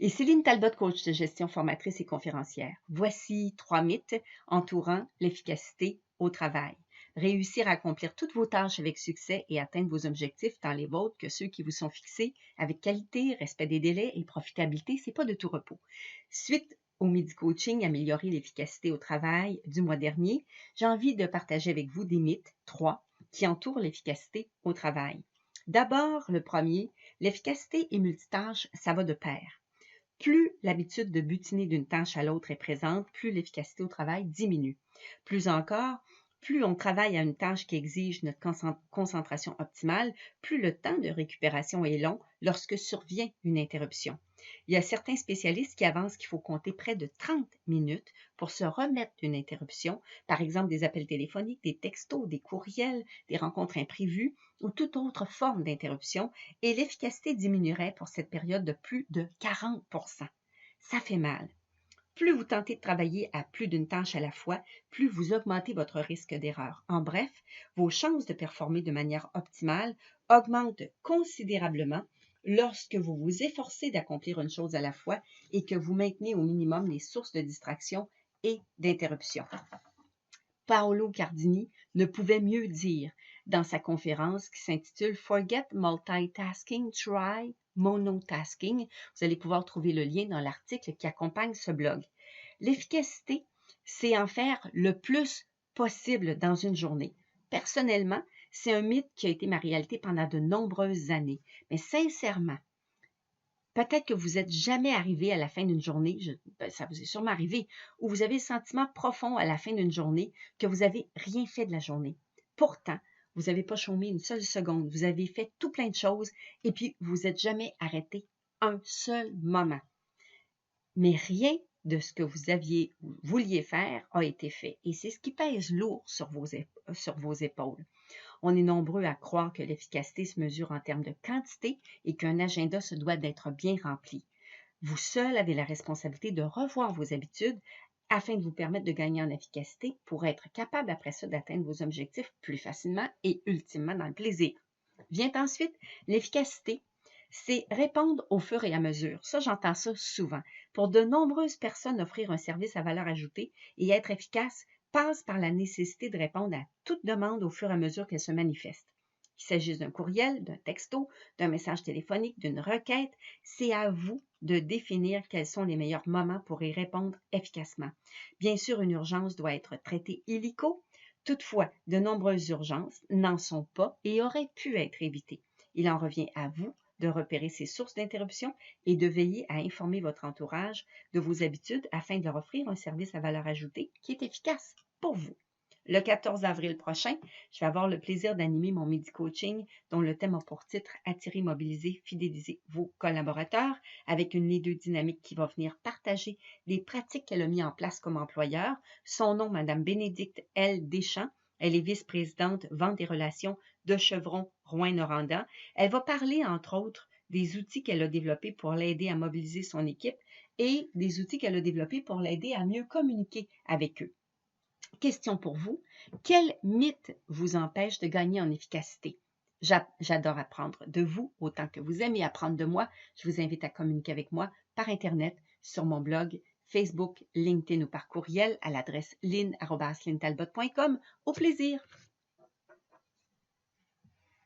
Et Céline Talbot, coach de gestion, formatrice et conférencière. Voici 3 mythes entourant l'efficacité au travail. Réussir à accomplir toutes vos tâches avec succès et atteindre vos objectifs, tant les vôtres que ceux qui vous sont fixés, avec qualité, respect des délais et profitabilité, c'est pas de tout repos. Suite au Midi Coaching, améliorer l'efficacité au travail du mois dernier, j'ai envie de partager avec vous des mythes, 3, qui entourent l'efficacité au travail. D'abord, le premier, l'efficacité et multitâche, ça va de pair. Plus l'habitude de butiner d'une tâche à l'autre est présente, plus l'efficacité au travail diminue. Plus encore, plus on travaille à une tâche qui exige notre concentration optimale, plus le temps de récupération est long lorsque survient une interruption. Il y a certains spécialistes qui avancent qu'il faut compter près de 30 minutes pour se remettre d'une interruption, par exemple des appels téléphoniques, des textos, des courriels, des rencontres imprévues ou toute autre forme d'interruption, et l'efficacité diminuerait pour cette période de plus de 40%. Ça fait mal. Plus vous tentez de travailler à plus d'une tâche à la fois, plus vous augmentez votre risque d'erreur. En bref, vos chances de performer de manière optimale augmentent considérablement lorsque vous vous efforcez d'accomplir une chose à la fois et que vous maintenez au minimum les sources de distraction et d'interruption. Paolo Cardini ne pouvait mieux dire dans sa conférence qui s'intitule Forget Multitasking, Try Monotasking. Vous allez pouvoir trouver le lien dans l'article qui accompagne ce blog. L'efficacité, c'est en faire le plus possible dans une journée. Personnellement, c'est un mythe qui a été ma réalité pendant de nombreuses années. Mais sincèrement, peut-être que vous n'êtes jamais arrivé à la fin d'une journée, ça vous est sûrement arrivé, où vous avez le sentiment profond à la fin d'une journée que vous n'avez rien fait de la journée. Pourtant, vous n'avez pas chômé une seule seconde, vous avez fait tout plein de choses et puis vous n'êtes jamais arrêté un seul moment. Mais rien de ce que vous vouliez faire a été fait. Et c'est ce qui pèse lourd sur vos épaules. On est nombreux à croire que l'efficacité se mesure en termes de quantité et qu'un agenda se doit d'être bien rempli. Vous seul avez la responsabilité de revoir vos habitudes afin de vous permettre de gagner en efficacité pour être capable après ça d'atteindre vos objectifs plus facilement et ultimement dans le plaisir. Vient ensuite l'efficacité. C'est répondre au fur et à mesure. Ça, j'entends ça souvent. Pour de nombreuses personnes, offrir un service à valeur ajoutée et être efficace passe par la nécessité de répondre à toute demande au fur et à mesure qu'elle se manifeste. Qu'il s'agisse d'un courriel, d'un texto, d'un message téléphonique, d'une requête, c'est à vous de définir quels sont les meilleurs moments pour y répondre efficacement. Bien sûr, une urgence doit être traitée illico. Toutefois, de nombreuses urgences n'en sont pas et auraient pu être évitées. Il en revient à vous de repérer ces sources d'interruption et de veiller à informer votre entourage de vos habitudes afin de leur offrir un service à valeur ajoutée qui est efficace pour vous. Le 14 avril prochain, je vais avoir le plaisir d'animer mon Midi Coaching dont le thème a pour titre « Attirer, mobiliser, fidéliser vos collaborateurs » avec une leader dynamique qui va venir partager les pratiques qu'elle a mises en place comme employeur. Son nom, Mme Bénédicte L. Deschamps. Elle est vice-présidente vente et relations de Chevron Rouyn-Noranda. Elle va parler, entre autres, des outils qu'elle a développés pour l'aider à mobiliser son équipe et des outils qu'elle a développés pour l'aider à mieux communiquer avec eux. Question pour vous, quel mythe vous empêche de gagner en efficacité? J'adore apprendre de vous autant que vous aimez apprendre de moi. Je vous invite à communiquer avec moi par Internet, sur mon blog, Facebook, LinkedIn ou par courriel à l'adresse lynn@lyntalbot.com. Au plaisir!